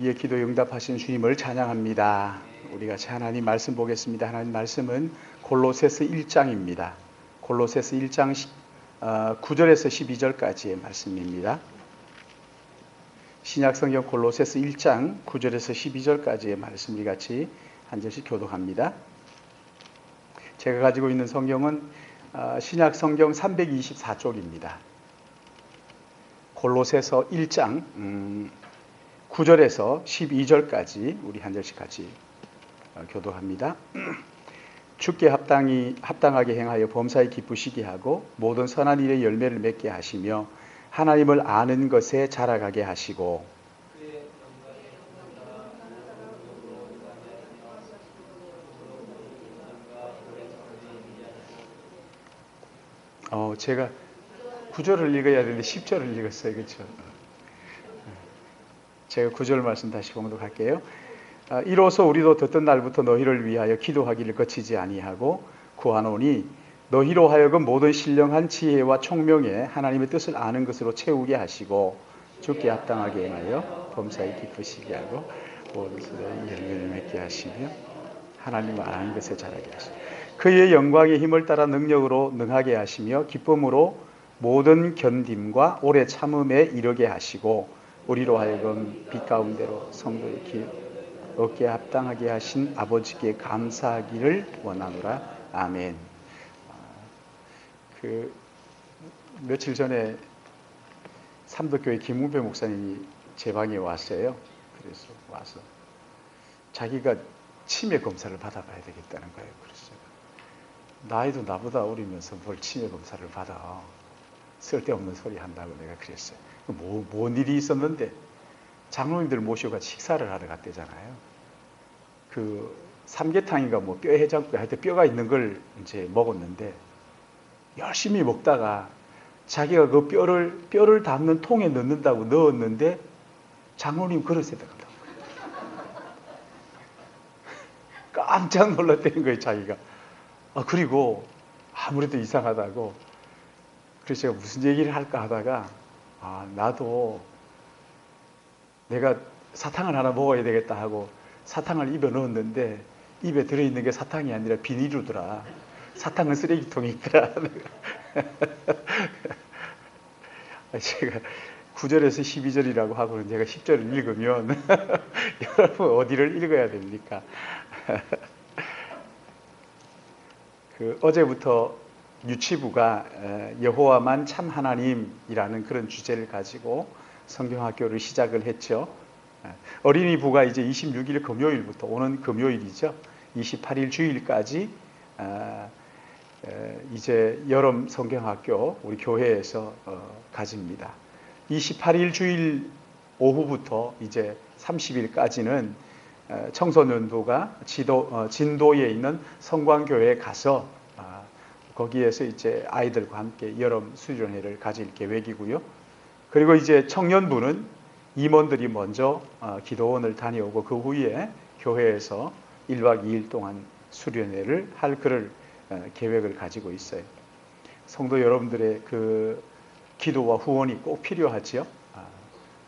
우리의 기도 응답하신 주님을 찬양합니다. 우리 같이 하나님 말씀 보겠습니다. 하나님 말씀은 골로새서 1장입니다. 골로새서 1장 9절에서 12절까지의 말씀입니다. 신약성경 골로새서 1장 9절에서 12절까지의 말씀 우리 같이 한 절씩 교독합니다. 제가 가지고 있는 성경은 신약성경 324쪽입니다. 골로새서 1장 9절에서 12절까지 우리 한 절씩 같이 교독합니다. 주께 합당하게 행하여 범사에 기쁘시게 하고 모든 선한 일의 열매를 맺게 하시며 하나님을 아는 것에 자라가게 하시고 제가 9절을 읽어야 되는데 10절을 읽었어요. 그렇죠? 제가 9절 말씀 다시 봉독할게요. 이로써 우리도 듣던 날부터 너희를 위하여 기도하기를 거치지 아니하고 구하노니 너희로 하여금 모든 신령한 지혜와 총명에 하나님의 뜻을 아는 것으로 채우게 하시고 주께 합당하게 행하여 범사에 기쁘시게 하고 모든 선한 열매를 맺게 하시며 하나님을 아는 것에 자라게 하시고 그의 영광의 힘을 따라 능력으로 능하게 하시며 기쁨으로 모든 견딤과 오래 참음에 이르게 하시고 우리로 하여금 빛 가운데로 성도의 길 얻게 합당하게 하신 아버지께 감사하기를 원하노라. 아멘. 며칠 전에 삼덕교회 김웅배 목사님이 제 방에 왔어요. 그래서 와서 자기가 치매 검사를 받아봐야 되겠다는 거예요. 그래서 나이도 나보다 어리면서 뭘 치매 검사를 받아. 쓸데없는 소리 한다고 내가 그랬어요. 뭔 일이 있었는데 장로님들 모시고 같이 식사를 하러 갔대잖아요. 그 삼계탕인가 뭐 뼈 해장국 할 때 뼈가 있는 걸 이제 먹었는데 열심히 먹다가 자기가 그 뼈를 담는 통에 넣는다고 넣었는데 장로님 그릇에 들어간다고. 깜짝 놀랐다는 거예요, 자기가. 그리고 아무래도 이상하다고. 그래서 제가 무슨 얘기를 할까 하다가 나도 내가 사탕을 하나 먹어야 되겠다 하고 사탕을 입에 넣었는데 입에 들어있는 게 사탕이 아니라 비닐이더라. 사탕은 쓰레기통에 있더라. 제가 9절에서 12절이라고 하고는 제가 10절을 읽으면 여러분 어디를 읽어야 됩니까? 어제부터 유치부가 여호와만 참 하나님이라는 그런 주제를 가지고 성경학교를 시작을 했죠. 어린이부가 이제 26일 금요일부터 오는 금요일이죠. 28일 주일까지 이제 여름 성경학교 우리 교회에서 가집니다. 28일 주일 오후부터 이제 30일까지는 청소년부가 진도에 있는 성광교회에 가서 거기에서 이제 아이들과 함께 여름 수련회를 가질 계획이고요. 그리고 이제 청년부는 임원들이 먼저 기도원을 다녀오고 그 후에 교회에서 1박 2일 동안 수련회를 할 그럴 계획을 가지고 있어요. 성도 여러분들의 그 기도와 후원이 꼭 필요하지요.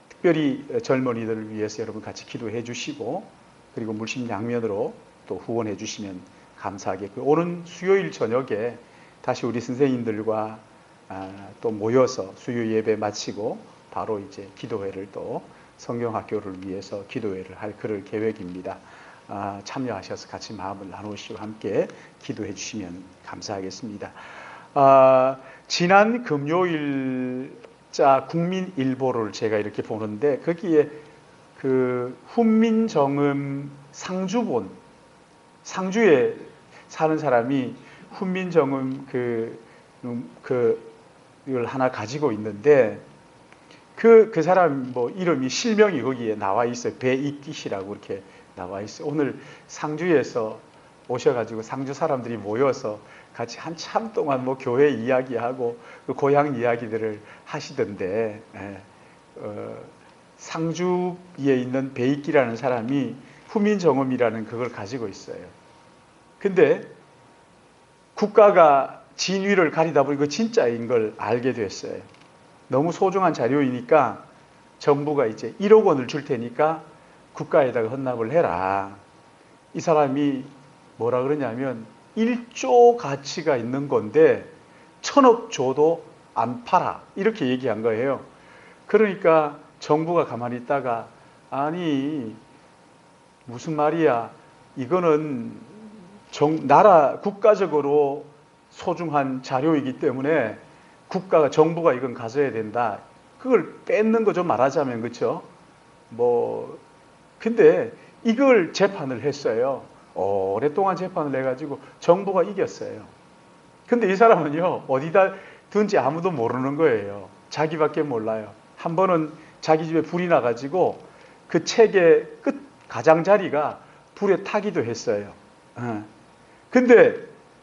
특별히 젊은이들을 위해서 여러분 같이 기도해 주시고 그리고 물심양면으로 또 후원해 주시면 감사하겠고요. 오는 수요일 저녁에 다시 우리 선생님들과 또 모여서 수요 예배 마치고 바로 이제 기도회를 또 성경학교를 위해서 기도회를 할 그럴 계획입니다. 참여하셔서 같이 마음을 나누시고 함께 기도해 주시면 감사하겠습니다. 지난 금요일자 국민일보를 제가 이렇게 보는데 거기에 그 훈민정음 상주본 상주에 사는 사람이 훈민정음 이걸 하나 가지고 있는데 그 사람 뭐 이름이 실명이 거기에 나와 있어요. 배익깃이라고 이렇게 나와 있어요. 오늘 상주에서 오셔가지고 상주 사람들이 모여서 같이 한참 동안 뭐 교회 이야기하고 그 고향 이야기들을 하시던데 상주에 있는 배익기라는 사람이 훈민정음이라는 그걸 가지고 있어요. 근데 국가가 진위를 가리다 보니 그 진짜인 걸 알게 됐어요. 너무 소중한 자료이니까 정부가 이제 1억 원을 줄 테니까 국가에다가 헌납을 해라. 이 사람이 뭐라 그러냐면 1조 가치가 있는 건데 1,000억 줘도 안 팔아. 이렇게 얘기한 거예요. 그러니까 정부가 가만히 있다가 아니 무슨 말이야. 이거는 나라 국가적으로 소중한 자료이기 때문에 정부가 이건 가져야 된다. 그걸 뺏는 거 좀 말하자면 그렇죠. 근데 이걸 재판을 했어요. 오랫동안 재판을 해가지고 정부가 이겼어요. 근데 이 사람은요 어디다 둔지 아무도 모르는 거예요. 자기밖에 몰라요. 한 번은 자기 집에 불이 나가지고 그 책의 끝 가장자리가 불에 타기도 했어요. 근데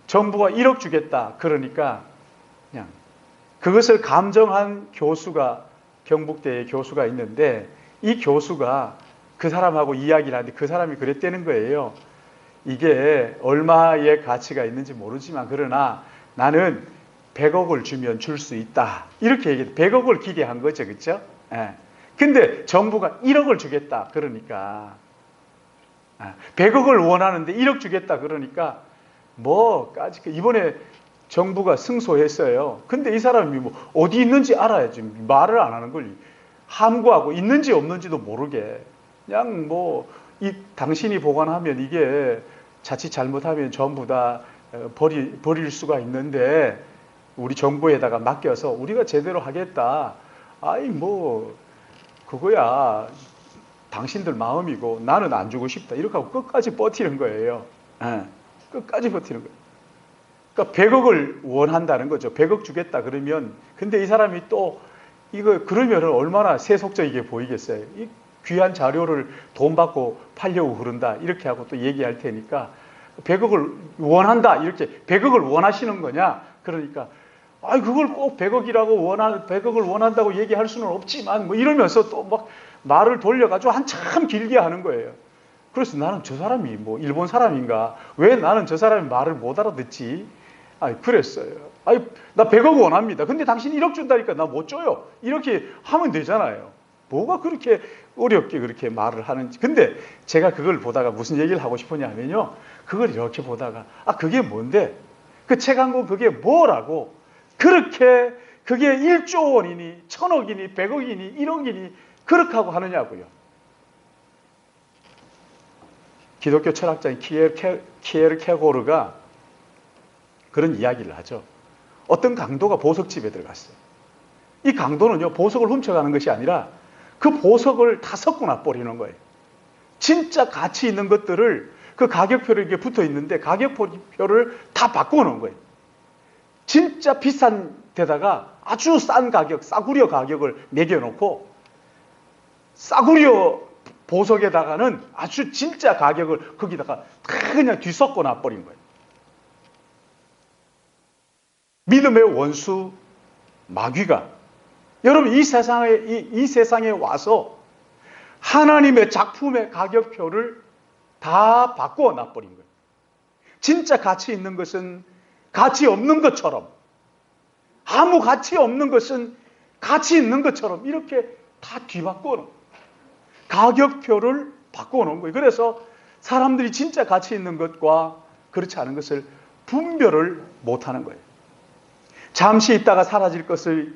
정부가 1억 주겠다. 그러니까 그냥 그것을 감정한 교수가 경북대의 교수가 있는데 이 교수가 그 사람하고 이야기를 하는데 그 사람이 그랬다는 거예요. 이게 얼마의 가치가 있는지 모르지만 그러나 나는 100억을 주면 줄 수 있다. 이렇게 얘기해. 100억을 기대한 거죠. 그렇죠? 예. 근데 정부가 1억을 주겠다. 그러니까 100억을 원하는데 1억 주겠다. 그러니까 이번에 정부가 승소했어요. 근데 이 사람이 어디 있는지 알아야지. 말을 안 하는 걸 함구하고 있는지 없는지도 모르게 그냥 당신이 보관하면 이게 자칫 잘못하면 전부 다 버릴 수가 있는데 우리 정부에다가 맡겨서 우리가 제대로 하겠다. 그거야 당신들 마음이고 나는 안 주고 싶다. 이렇게 하고 끝까지 버티는 거예요. 끝까지 버티는 거예요. 그러니까 100억을 원한다는 거죠. 100억 주겠다 그러면 근데 이 사람이 또 이거 그러면 얼마나 세속적이게 보이겠어요. 이 귀한 자료를 돈 받고 팔려고 그런다 이렇게 하고 또 얘기할 테니까 100억을 원한다 이렇게 100억을 원하시는 거냐 그러니까 그걸 꼭 100억을 원한다고 얘기할 수는 없지만 이러면서 또 막 말을 돌려가지고 한참 길게 하는 거예요. 그래서 나는 저 사람이 일본 사람인가 왜 나는 저 사람이 말을 못 알아듣지 그랬어요. 나 100억 원합니다. 근데 당신 1억 준다니까 나 못 줘요. 이렇게 하면 되잖아요. 뭐가 그렇게 어렵게 그렇게 말을 하는지. 근데 제가 그걸 보다가 무슨 얘기를 하고 싶었냐면요. 그걸 이렇게 보다가 그게 뭔데? 그 책 한 권 그게 뭐라고? 그렇게 그게 1조 원이니 1,000억이니 100억이니 1억이니 그렇게 하고 하느냐고요. 기독교 철학자인 키에르케고르가 그런 이야기를 하죠. 어떤 강도가 보석집에 들어갔어요. 이 강도는요 보석을 훔쳐가는 것이 아니라 그 보석을 다 섞어 놔버리는 거예요. 진짜 가치 있는 것들을 그 가격표를 이게 붙어 있는데 가격표를 다 바꿔놓은 거예요. 진짜 비싼 데다가 아주 싼 가격, 싸구려 가격을 매겨놓고 싸구려 보석에다가는 아주 진짜 가격을 거기다가 다 그냥 뒤섞어 놔버린 거예요. 믿음의 원수 마귀가 여러분 이 세상에 와서 하나님의 작품의 가격표를 다 바꾸어 놔버린 거예요. 진짜 가치 있는 것은 가치 없는 것처럼 아무 가치 없는 것은 가치 있는 것처럼 이렇게 다 뒤바꾸어 놓은 거예요. 가격표를 바꾸어 놓은 거예요. 그래서 사람들이 진짜 가치 있는 것과 그렇지 않은 것을 분별을 못하는 거예요. 잠시 있다가 사라질 것을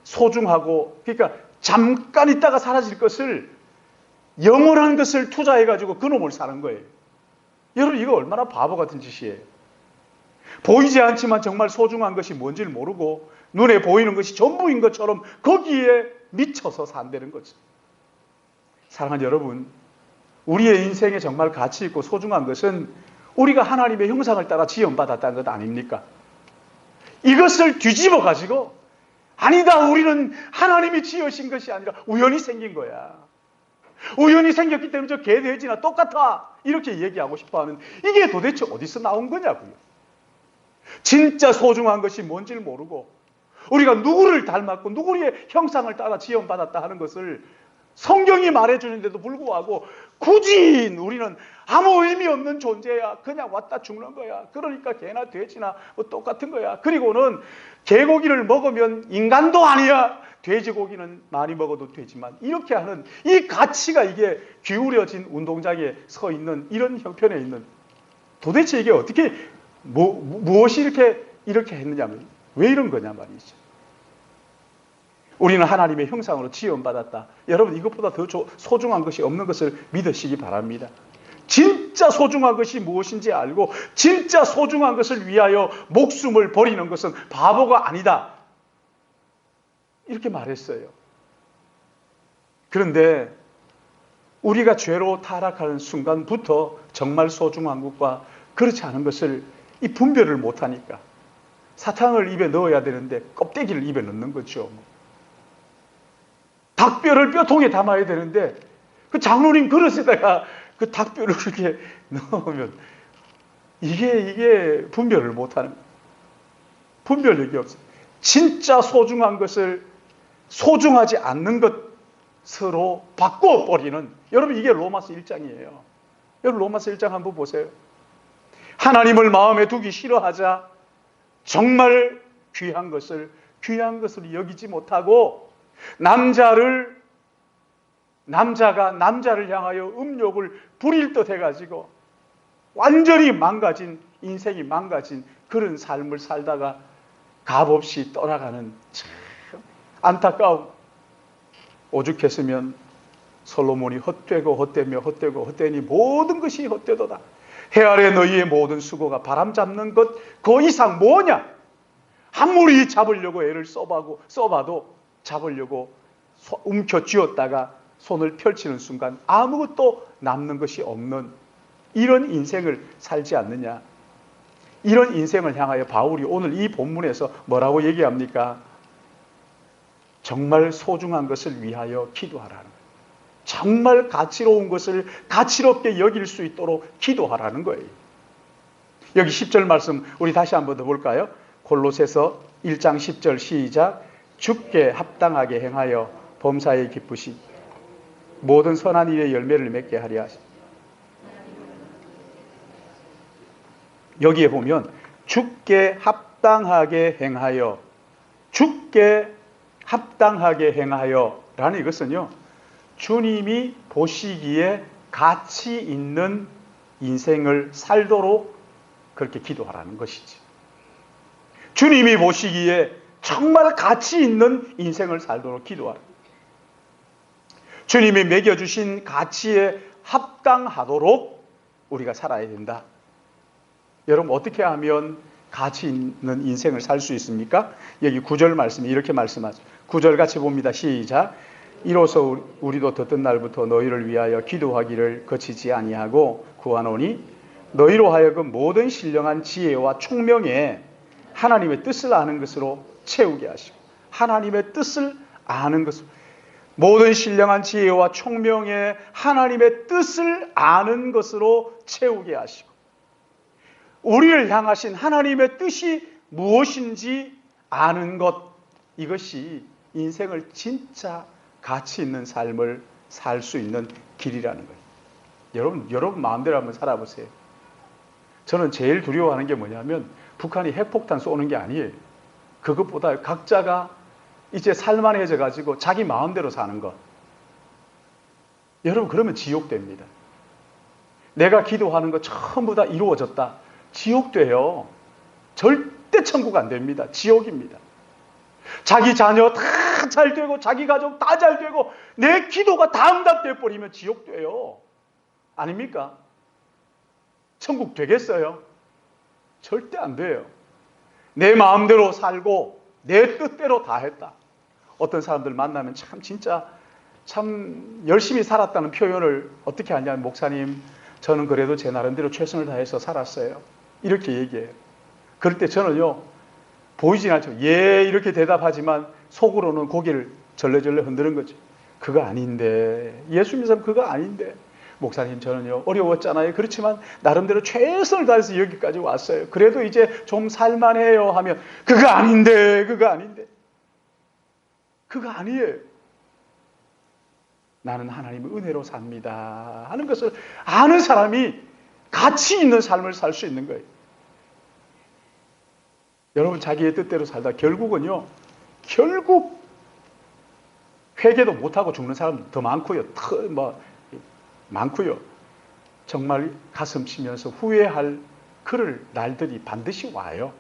소중하고 그러니까 잠깐 있다가 사라질 것을 영원한 것을 투자해가지고 그놈을 사는 거예요. 여러분 이거 얼마나 바보 같은 짓이에요. 보이지 않지만 정말 소중한 것이 뭔지를 모르고 눈에 보이는 것이 전부인 것처럼 거기에 미쳐서 산다는 거죠. 사랑하는 여러분, 우리의 인생에 정말 가치 있고 소중한 것은 우리가 하나님의 형상을 따라 지음받았다는 것 아닙니까? 이것을 뒤집어 가지고 아니다 우리는 하나님이 지으신 것이 아니라 우연히 생긴 거야. 우연히 생겼기 때문에 저 개돼지나 똑같아 이렇게 얘기하고 싶어하는 이게 도대체 어디서 나온 거냐고요. 진짜 소중한 것이 뭔지를 모르고 우리가 누구를 닮았고 누구의 형상을 따라 지음받았다 하는 것을 성경이 말해주는데도 불구하고 굳이 우리는 아무 의미 없는 존재야. 그냥 왔다 죽는 거야. 그러니까 개나 돼지나 뭐 똑같은 거야. 그리고는 개고기를 먹으면 인간도 아니야. 돼지고기는 많이 먹어도 되지만, 이렇게 하는 이 가치가 이게 기울여진 운동장에 서 있는 이런 형편에 있는, 도대체 이게 어떻게 무엇이 이렇게 했느냐면 왜 이런 거냐 말이죠. 우리는 하나님의 형상으로 지음받았다. 여러분, 이것보다 더 소중한 것이 없는 것을 믿으시기 바랍니다. 진짜 소중한 것이 무엇인지 알고 진짜 소중한 것을 위하여 목숨을 버리는 것은 바보가 아니다. 이렇게 말했어요. 그런데 우리가 죄로 타락하는 순간부터 정말 소중한 것과 그렇지 않은 것을 이 분별을 못하니까 사탕을 입에 넣어야 되는데 껍데기를 입에 넣는 거죠. 닭뼈를 뼈통에 담아야 되는데 그 장로님 그릇에다가 그 닭뼈를 이렇게 넣으면 이게 분별을 못하는 거예요. 분별력이 없어요. 진짜 소중한 것을 소중하지 않는 것으로 바꿔버리는, 여러분 이게 로마서 1장이에요. 여러분 로마서 1장 한번 보세요. 하나님을 마음에 두기 싫어하자 정말 귀한 것을 여기지 못하고 남자가 남자를 향하여 음욕을 부릴 듯 해가지고 완전히 망가진, 인생이 망가진 그런 삶을 살다가 값없이 떠나가는 참 안타까움. 오죽했으면 솔로몬이 헛되고 헛되며 헛되고 헛되니 모든 것이 헛되도다. 해 아래 너희의 모든 수고가 바람 잡는 것 그 이상 뭐냐? 아무리 잡으려고 애를 써봐도 잡으려고 움켜쥐었다가 손을 펼치는 순간 아무것도 남는 것이 없는 이런 인생을 살지 않느냐. 이런 인생을 향하여 바울이 오늘 이 본문에서 뭐라고 얘기합니까? 정말 소중한 것을 위하여 기도하라는 거예요. 정말 가치로운 것을 가치롭게 여길 수 있도록 기도하라는 거예요. 여기 10절 말씀 우리 다시 한번 더 볼까요? 골로새서 1장 10절 시작. 주께 합당하게 행하여 범사에 기쁘시 모든 선한 일의 열매를 맺게 하려 하시. 여기에 보면 주께 합당하게 행하여, 주께 합당하게 행하여 라는 이것은요, 주님이 보시기에 가치 있는 인생을 살도록 그렇게 기도하라는 것이지. 주님이 보시기에 정말 가치 있는 인생을 살도록 기도하라. 주님이 매겨주신 가치에 합당하도록 우리가 살아야 된다. 여러분 어떻게 하면 가치 있는 인생을 살 수 있습니까? 여기 9절 말씀이 이렇게 말씀하죠. 9절 같이 봅니다. 시작. 이로써 우리도 듣던 날부터 너희를 위하여 기도하기를 거치지 아니하고 구하노니 너희로 하여금 모든 신령한 지혜와 총명에 하나님의 뜻을 아는 것으로 채우게 하시고, 하나님의 뜻을 아는 것으로, 모든 신령한 지혜와 총명에 하나님의 뜻을 아는 것으로 채우게 하시고, 우리를 향하신 하나님의 뜻이 무엇인지 아는 것, 이것이 인생을 진짜 가치 있는 삶을 살 수 있는 길이라는 거예요. 여러분 마음대로 한번 살아보세요. 저는 제일 두려워하는 게 뭐냐면 북한이 핵폭탄 쏘는 게 아니에요. 그것보다 각자가 이제 살만해져 가지고 자기 마음대로 사는 것. 여러분 그러면 지옥됩니다. 내가 기도하는 거 전부 다 이루어졌다. 지옥돼요. 절대 천국 안 됩니다. 지옥입니다. 자기 자녀 다 잘 되고 자기 가족 다 잘 되고 내 기도가 다 응답돼 버리면 지옥돼요. 아닙니까? 천국 되겠어요? 절대 안 돼요. 내 마음대로 살고 내 뜻대로 다 했다. 어떤 사람들 만나면 참 열심히 살았다는 표현을 어떻게 하냐면, 목사님 저는 그래도 제 나름대로 최선을 다해서 살았어요. 이렇게 얘기해요. 그럴 때 저는요, 보이진 않죠. 예, 이렇게 대답하지만 속으로는 고개를 절레절레 흔드는 거죠. 그거 아닌데, 예수 믿는 사람 그거 아닌데, 목사님 저는요 어려웠잖아요. 그렇지만 나름대로 최선을 다해서 여기까지 왔어요. 그래도 이제 좀 살만해요 하면 그거 아닌데, 그거 아니에요. 나는 하나님의 은혜로 삽니다 하는 것을 아는 사람이 가치 있는 삶을 살 수 있는 거예요. 여러분, 자기의 뜻대로 살다 결국 회개도 못하고 죽는 사람 더 많고요. 많고요. 정말 가슴 치면서 후회할 그럴 날들이 반드시 와요.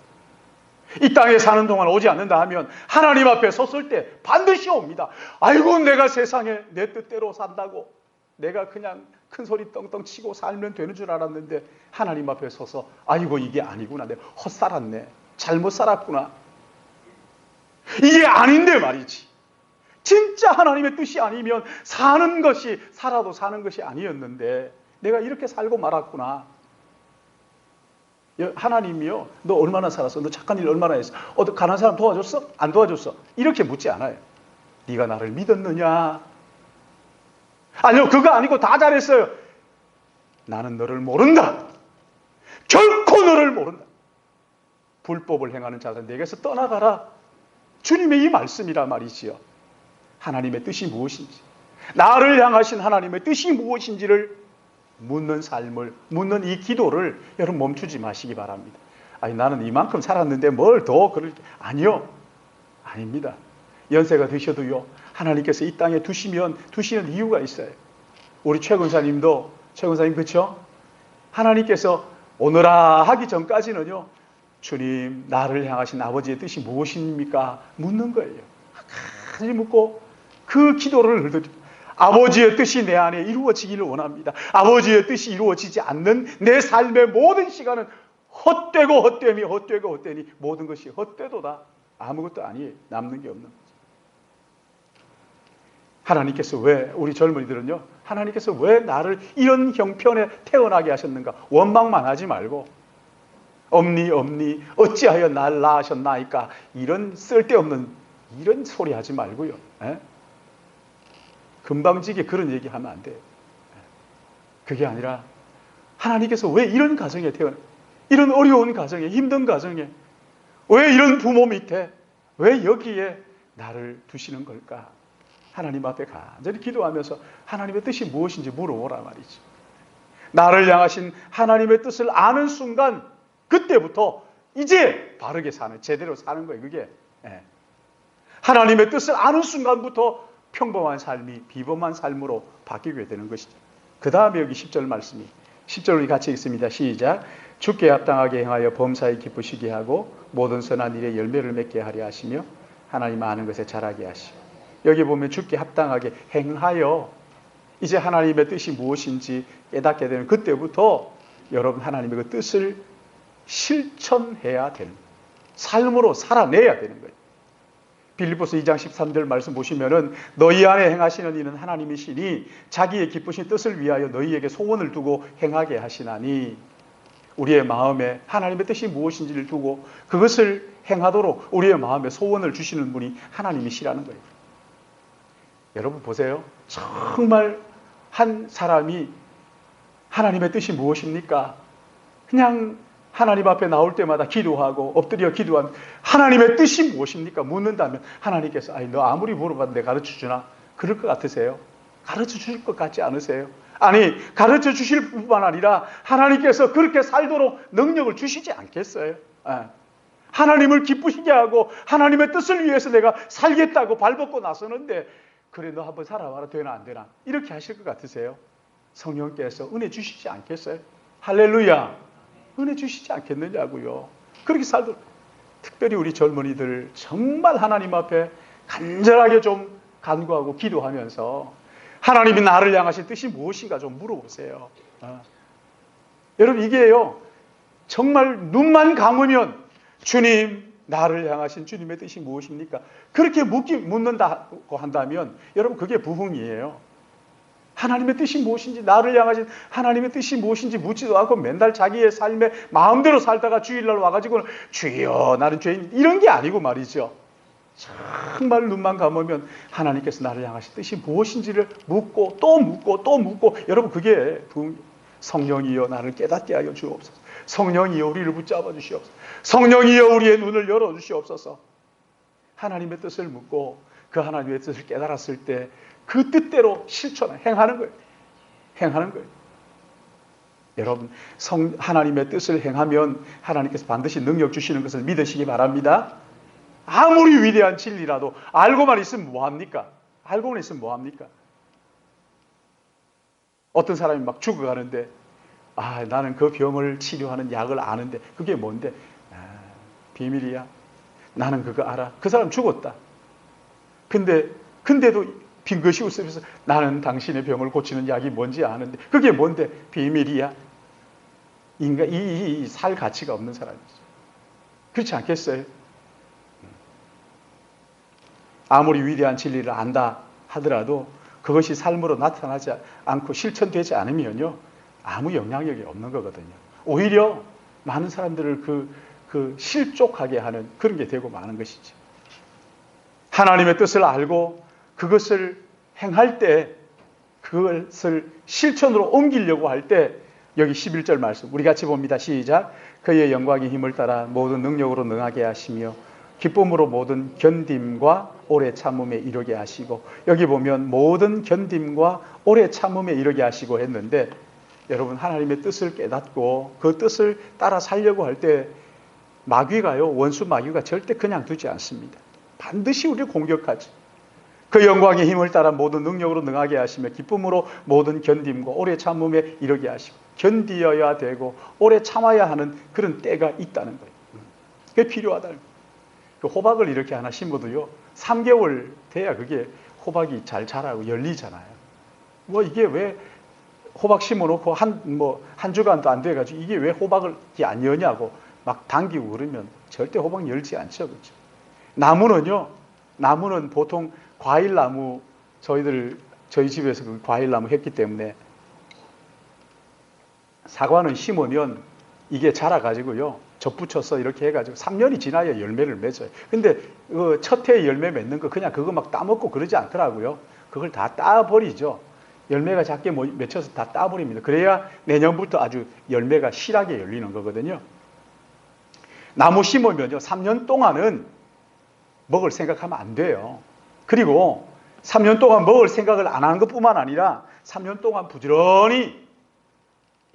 이 땅에 사는 동안 오지 않는다 하면 하나님 앞에 섰을 때 반드시 옵니다. 아이고, 내가 세상에 내 뜻대로 산다고 내가 그냥 큰 소리 떵떵 치고 살면 되는 줄 알았는데 하나님 앞에 서서 아이고, 이게 아니구나, 내가 헛살았네, 잘못 살았구나, 이게 아닌데 말이지. 진짜 하나님의 뜻이 아니면 살아도 사는 것이 아니었는데 내가 이렇게 살고 말았구나. 하나님이요, 너 얼마나 살았어? 너 착한 일 얼마나 했어? 가난한 사람 도와줬어? 안 도와줬어? 이렇게 묻지 않아요. 네가 나를 믿었느냐? 아니요, 그거 아니고 다 잘했어요. 나는 너를 모른다. 결코 너를 모른다. 불법을 행하는 자들 내게서 떠나가라. 주님의 이 말씀이란 말이지요. 하나님의 뜻이 무엇인지, 나를 향하신 하나님의 뜻이 무엇인지를 묻는 이 기도를 여러분 멈추지 마시기 바랍니다. 아니, 나는 이만큼 살았는데 뭘 더 아니요, 아닙니다. 연세가 드셔도요, 하나님께서 이 땅에 두시는 이유가 있어요. 우리 최 권사님 그렇죠? 하나님께서 오너라 하기 전까지는요, 주님, 나를 향하신 아버지의 뜻이 무엇입니까? 묻는 거예요. 끝까지 묻고 그 기도를 아버지의 뜻이 내 안에 이루어지기를 원합니다. 아버지의 뜻이 이루어지지 않는 내 삶의 모든 시간은 헛되니 모든 것이 헛되도다. 아무것도 아니에요. 남는 게 없는 거죠. 하나님께서 왜, 우리 젊은이들은요, 하나님께서 왜 나를 이런 형편에 태어나게 하셨는가 원망만 하지 말고, 엄니 어찌하여 날 낳으셨나이까, 이런 쓸데없는 이런 소리 하지 말고요. 금방지게 그런 얘기하면 안 돼요. 그게 아니라 하나님께서 왜 이런 가정에 이런 어려운 가정에, 힘든 가정에, 왜 이런 부모 밑에, 왜 여기에 나를 두시는 걸까? 하나님 앞에 간절히 기도하면서 하나님의 뜻이 무엇인지 물어보라 말이죠. 나를 향하신 하나님의 뜻을 아는 순간, 그때부터 이제 바르게 제대로 사는 거예요. 그게 하나님의 뜻을 아는 순간부터 평범한 삶이 비범한 삶으로 바뀌게 되는 것이죠. 그 다음에 여기 10절 말씀이, 10절 우리 같이 읽습니다. 시작. 주께 합당하게 행하여 범사에 기쁘시게 하고 모든 선한 일에 열매를 맺게 하려 하시며 하나님 아는 것에 자라게 하시고. 여기 보면 주께 합당하게 행하여, 이제 하나님의 뜻이 무엇인지 깨닫게 되는 그때부터 여러분 하나님의 그 뜻을 실천해야 되는, 삶으로 살아내야 되는 거예요. 빌립보서 2장 13절 말씀 보시면은 너희 안에 행하시는 이는 하나님이시니 자기의 기쁘신 뜻을 위하여 너희에게 소원을 두고 행하게 하시나니, 우리의 마음에 하나님의 뜻이 무엇인지를 두고 그것을 행하도록 우리의 마음에 소원을 주시는 분이 하나님이시라는 거예요. 여러분 보세요. 정말 한 사람이 하나님의 뜻이 무엇입니까? 그냥 하나님 앞에 나올 때마다 기도하고 엎드려 기도하면 하나님의 뜻이 무엇입니까? 묻는다면 하나님께서 너 아무리 물어봐도 내가 가르쳐주나? 그럴 것 같으세요? 가르쳐 주실 것 같지 않으세요? 아니, 가르쳐 주실 뿐만 아니라 하나님께서 그렇게 살도록 능력을 주시지 않겠어요? 하나님을 기쁘시게 하고 하나님의 뜻을 위해서 내가 살겠다고 발벗고 나서는데, 그래 너 한번 살아봐라, 되나 안 되나? 이렇게 하실 것 같으세요? 성령께서 은혜 주시지 않겠어요? 할렐루야! 은혜 주시지 않겠느냐고요. 그렇게 살도록. 특별히 우리 젊은이들 정말 하나님 앞에 간절하게 좀 간구하고 기도하면서 하나님이 나를 향하신 뜻이 무엇인가 좀 물어보세요. 여러분, 이게요, 정말 눈만 감으면 주님, 나를 향하신 주님의 뜻이 무엇입니까? 그렇게 묻는다고 한다면 여러분, 그게 부흥이에요. 하나님의 뜻이 무엇인지, 나를 향하신 하나님의 뜻이 무엇인지 묻지도 않고 맨날 자기의 삶에 마음대로 살다가 주일날 와가지고 주여 나는 죄인, 이런 게 아니고 말이죠. 정말 눈만 감으면 하나님께서 나를 향하신 뜻이 무엇인지를 묻고 또 묻고 또 묻고, 여러분 그게 성령이여 나를 깨닫게 하여 주옵소서. 성령이여 우리를 붙잡아 주시옵소서. 성령이여 우리의 눈을 열어 주시옵소서. 하나님의 뜻을 묻고 그 하나님의 뜻을 깨달았을 때 그 뜻대로 실천하는, 행하는 거예요. 행하는 거예요. 여러분, 하나님의 뜻을 행하면 하나님께서 반드시 능력 주시는 것을 믿으시기 바랍니다. 아무리 위대한 진리라도 알고만 있으면 뭐합니까? 알고만 있으면 뭐합니까? 어떤 사람이 막 죽어가는데 나는 그 병을 치료하는 약을 아는데 그게 뭔데? 비밀이야. 나는 그거 알아. 그 사람 죽었다. 근데도 빙긋이 웃으면서 나는 당신의 병을 고치는 약이 뭔지 아는데 그게 뭔데? 비밀이야. 인간 이 살 가치가 없는 사람이죠. 그렇지 않겠어요? 아무리 위대한 진리를 안다 하더라도 그것이 삶으로 나타나지 않고 실천되지 않으면요 아무 영향력이 없는 거거든요. 오히려 많은 사람들을 그 실족하게 하는 그런 게 되고 마는 것이죠. 하나님의 뜻을 알고 그것을 행할 때, 그것을 실천으로 옮기려고 할 때, 여기 11절 말씀 우리 같이 봅니다. 시작. 그의 영광의 힘을 따라 모든 능력으로 능하게 하시며 기쁨으로 모든 견딤과 오래 참음에 이르게 하시고, 여기 보면 모든 견딤과 오래 참음에 이르게 하시고 했는데, 여러분 하나님의 뜻을 깨닫고 그 뜻을 따라 살려고 할 때 마귀가요, 원수 마귀가 절대 그냥 두지 않습니다. 반드시 우리를 공격하지. 그 영광의 힘을 따라 모든 능력으로 능하게 하시며 기쁨으로 모든 견딤과 오래 참음에 이르게 하시고, 견디어야 되고 오래 참아야 하는 그런 때가 있다는 거예요. 그게 필요하다는 거예요. 그 호박을 이렇게 하나 심어도요 3개월 돼야 그게 호박이 잘 자라고 열리잖아요. 이게 왜 호박 심어놓고 한 주간도 안 돼가지고 이게 왜 호박을 안 여냐고 막 당기고 그러면 절대 호박 열지 않죠. 그렇죠? 나무는 보통 과일나무, 저희 집에서 그 과일나무 했기 때문에 사과는 심으면 이게 자라가지고요 접붙여서 이렇게 해가지고 3년이 지나야 열매를 맺어요. 근데 첫 해에 열매 맺는 거 그냥 그거 막 따먹고 그러지 않더라고요. 그걸 다 따버리죠. 열매가 작게 맺혀서 다 따버립니다. 그래야 내년부터 아주 열매가 실하게 열리는 거거든요. 나무 심으면요 3년 동안은 먹을 생각하면 안 돼요. 그리고 3년 동안 먹을 생각을 안 하는 것뿐만 아니라 3년 동안 부지런히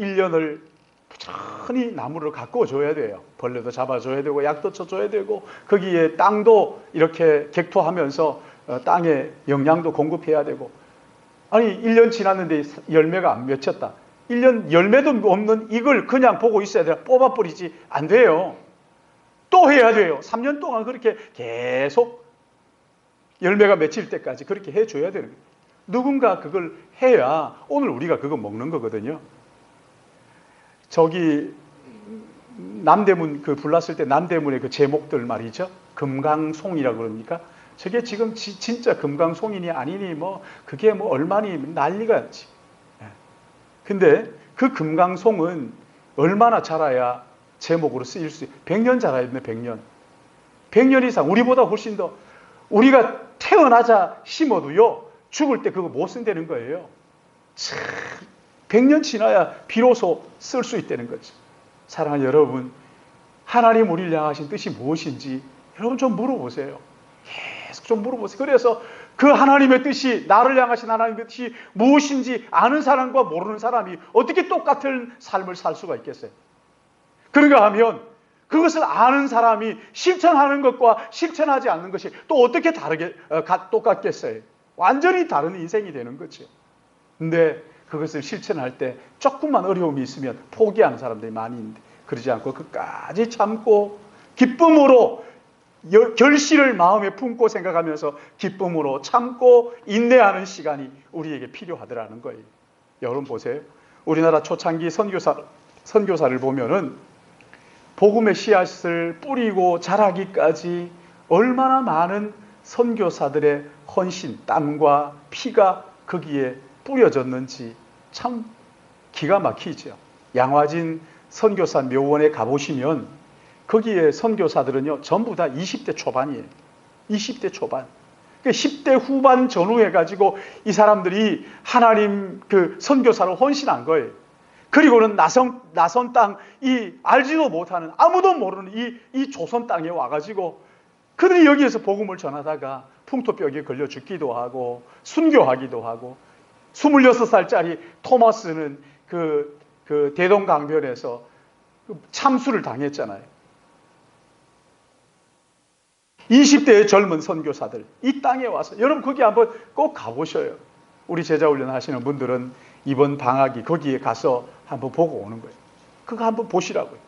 1년을 부지런히 나무를 가꿔줘야 돼요. 벌레도 잡아줘야 되고 약도 쳐줘야 되고 거기에 땅도 이렇게 객토하면서 땅에 영양도 공급해야 되고, 아니 1년 지났는데 열매가 안 맺혔다. 1년 열매도 없는 이걸 그냥 보고 있어야 돼요. 뽑아버리지 안 돼요. 또 해야 돼요. 3년 동안 그렇게 계속 열매가 맺힐 때까지 그렇게 해줘야 되는 거예요. 누군가 그걸 해야 오늘 우리가 그거 먹는 거거든요. 저기 남대문 불났을 때 남대문의 그 제목들 말이죠. 금강송이라고 그럽니까? 저게 지금 진짜 금강송이니 아니니 그게 얼마니 난리가 났지. 근데 그 금강송은 얼마나 자라야 제목으로 쓰일 수 있어요? 100년 자라야 되네. 100년 이상 우리보다 훨씬 더, 우리가 태어나자 심어도요 죽을 때 그거 못 쓴다는 거예요. 참 100년 지나야 비로소 쓸 수 있다는 거죠. 사랑하는 여러분, 하나님 우리를 향하신 뜻이 무엇인지 여러분 좀 물어보세요. 계속 좀 물어보세요. 그래서 그 하나님의 뜻이, 나를 향하신 하나님의 뜻이 무엇인지 아는 사람과 모르는 사람이 어떻게 똑같은 삶을 살 수가 있겠어요? 그런가 하면 그것을 아는 사람이 실천하는 것과 실천하지 않는 것이 또 어떻게 똑같겠어요? 완전히 다른 인생이 되는 거죠. 근데 그것을 실천할 때 조금만 어려움이 있으면 포기하는 사람들이 많이 있는데, 그러지 않고 끝까지 참고 기쁨으로 결실을 마음에 품고 생각하면서 기쁨으로 참고 인내하는 시간이 우리에게 필요하더라는 거예요. 여러분 보세요. 우리나라 초창기 선교사를 보면은 복음의 씨앗을 뿌리고 자라기까지 얼마나 많은 선교사들의 헌신, 땀과 피가 거기에 뿌려졌는지 참 기가 막히죠. 양화진 선교사 묘원에 가보시면 거기에 선교사들은요 전부 다 20대 초반이에요. 20대 초반. 10대 후반 전후해가지고 이 사람들이 하나님 선교사로 헌신한 거예요. 그리고는 나선 땅, 알지도 못하는, 아무도 모르는 이 조선 땅에 와가지고 그들이 여기에서 복음을 전하다가 풍토병에 걸려 죽기도 하고 순교하기도 하고 26살짜리 토마스는 그 대동강변에서 참수를 당했잖아요. 20대의 젊은 선교사들 이 땅에 와서 여러분 거기 한번 꼭 가보셔요. 우리 제자훈련 하시는 분들은 이번 방학이 거기에 가서 한번 보고 오는 거예요. 그거 한번 보시라고요.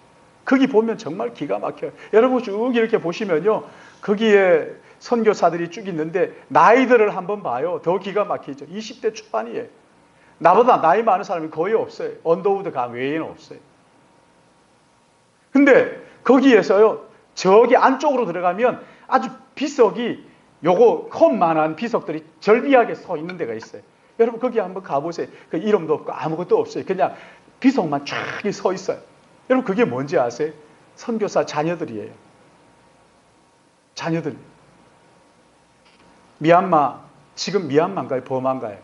거기 보면 정말 기가 막혀요. 여러분 쭉 이렇게 보시면요. 거기에 선교사들이 쭉 있는데 나이들을 한번 봐요. 더 기가 막히죠. 20대 초반이에요. 나보다 나이 많은 사람이 거의 없어요. 언더우드 강 외에는 없어요. 근데 거기에서요. 저기 안쪽으로 들어가면 아주 비석이 요거 컵만한 비석들이 절비하게 서 있는 데가 있어요. 여러분 거기 한번 가보세요. 그 이름도 없고 아무것도 없어요. 그냥 비석만 쫙 서 있어요. 여러분 그게 뭔지 아세요? 선교사 자녀들이에요. 자녀들. 미얀마, 지금 미얀마인가요? 버마인가요?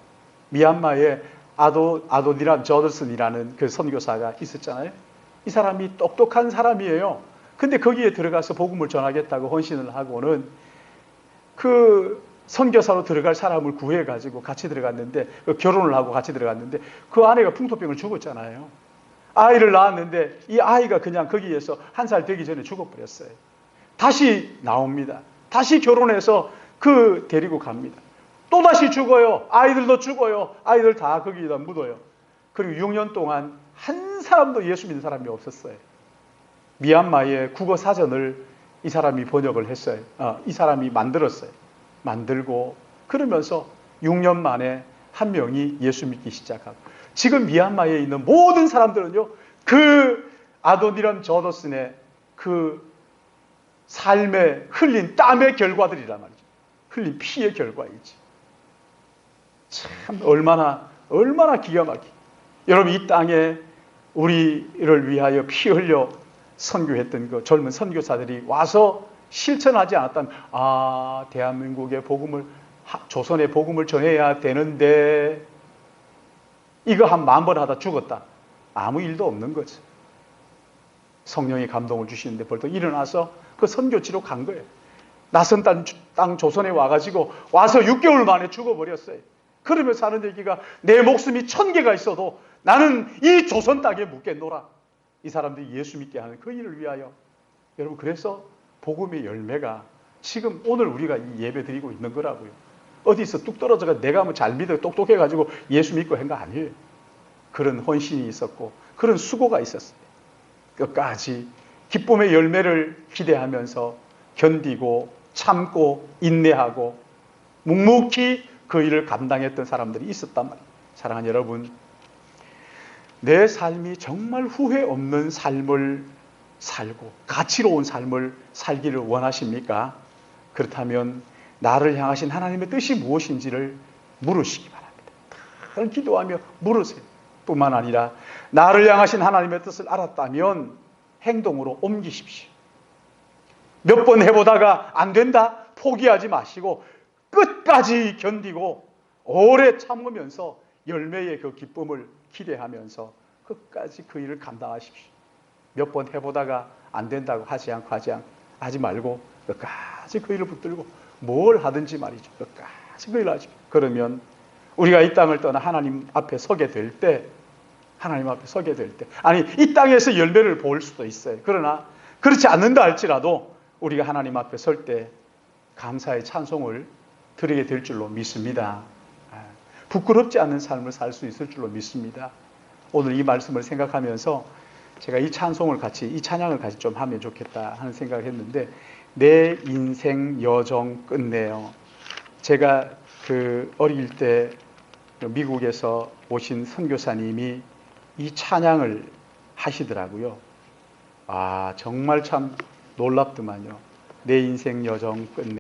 미얀마에 아도니란 저더슨이라는 그 선교사가 있었잖아요. 이 사람이 똑똑한 사람이에요. 근데 거기에 들어가서 복음을 전하겠다고 헌신을 하고는 그 선교사로 들어갈 사람을 구해가지고 같이 들어갔는데 결혼을 하고 같이 들어갔는데 그 아내가 풍토병을 죽었잖아요. 아이를 낳았는데 이 아이가 그냥 거기에서 1살 되기 전에 죽어버렸어요. 다시 나옵니다. 다시 결혼해서 그 데리고 갑니다. 또다시 죽어요. 아이들도 죽어요. 아이들 다 거기다 묻어요. 그리고 6년 동안 한 사람도 예수 믿는 사람이 없었어요. 미얀마의 국어 사전을 이 사람이 번역을 했어요. 이 사람이 만들었어요. 만들고 그러면서 6년 만에 한 명이 예수 믿기 시작하고 지금 미얀마에 있는 모든 사람들은요. 그 아도니람 저더슨의 그 삶에 흘린 땀의 결과들이란 말이죠. 흘린 피의 결과이지. 참 얼마나 기가 막히게. 여러분 이 땅에 우리를 위하여 피 흘려 선교했던 그 젊은 선교사들이 와서 실천하지 않았다면 대한민국의 복음을 조선의 복음을 전해야 되는데 이거 한 10,000번 하다 죽었다. 아무 일도 없는 거죠. 성령이 감동을 주시는데 벌떡 일어나서 그 선교지로 간 거예요. 낯선 땅 조선에 와가지고 와서 6개월 만에 죽어버렸어요. 그러면서 하는 얘기가 내 목숨이 1000개가 있어도 나는 이 조선 땅에 묻겠노라. 이 사람들이 예수 믿게 하는 그 일을 위하여. 여러분 그래서 복음의 열매가 지금 오늘 우리가 이 예배 드리고 있는 거라고요. 어디서 뚝 떨어져가 내가 뭐 잘 믿어 똑똑해가지고 예수 믿고 한 거 아니에요. 그런 헌신이 있었고 그런 수고가 있었어요. 끝까지 기쁨의 열매를 기대하면서 견디고 참고 인내하고 묵묵히 그 일을 감당했던 사람들이 있었단 말이에요. 사랑하는 여러분, 내 삶이 정말 후회 없는 삶을 살고 가치로운 삶을 살기를 원하십니까? 그렇다면 나를 향하신 하나님의 뜻이 무엇인지를 물으시기 바랍니다. 늘 기도하며 물으세요. 뿐만 아니라 나를 향하신 하나님의 뜻을 알았다면 행동으로 옮기십시오. 몇 번 해보다가 안 된다? 포기하지 마시고 끝까지 견디고 오래 참으면서 열매의 그 기쁨을 기대하면서 끝까지 그 일을 감당하십시오. 몇 번 해보다가 안 된다고 하지 말고 끝까지 그 일을 붙들고 뭘 하든지 말이죠. 끝까지 그 일을 하십시오. 그러면 우리가 이 땅을 떠나 하나님 앞에 서게 될 때 아니 이 땅에서 열매를 볼 수도 있어요. 그러나 그렇지 않는다 할지라도 우리가 하나님 앞에 설 때 감사의 찬송을 드리게 될 줄로 믿습니다. 부끄럽지 않은 삶을 살 수 있을 줄로 믿습니다. 오늘 이 말씀을 생각하면서 제가 이 찬양을 같이 좀 하면 좋겠다 하는 생각을 했는데 내 인생 여정 끝내요. 제가 그 어릴 때 미국에서 오신 선교사님이 이 찬양을 하시더라고요. 정말 참 놀랍더만요. 내 인생 여정 끝내